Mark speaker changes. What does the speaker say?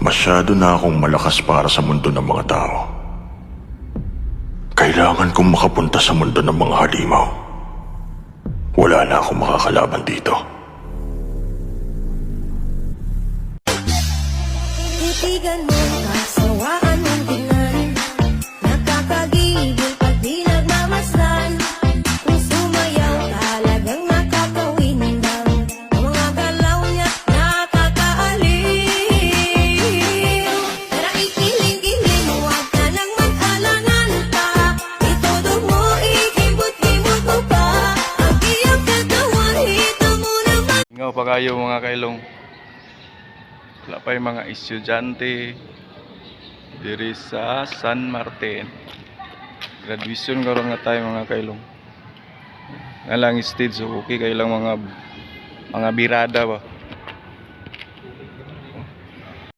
Speaker 1: Masyado na akong malakas para sa mundo ng mga tao. Kailangan kong makapunta sa mundo ng mga halimaw. Wala na akong makakalaban dito.
Speaker 2: Titigan mo, kasawaan mong tingnan. Nakakagigil pag di nagmamasdan. Kung sumayaw, talagang nakakawindang. Ang mga galaw niya, nakakaaliw. Tara ikiling-kiling, huwag ka nang mag-alangan pa. Itudo mo, ikibot-kibot mo pa. Ang iyong katawan, hito mo naman.
Speaker 3: Ingaw pa kayo mga kailong. Wala pa yung mga estudyante diri sa San Martin. Graduation karon nga tayo mga kailong. Nga lang stage so okay kay lang mga birada ba.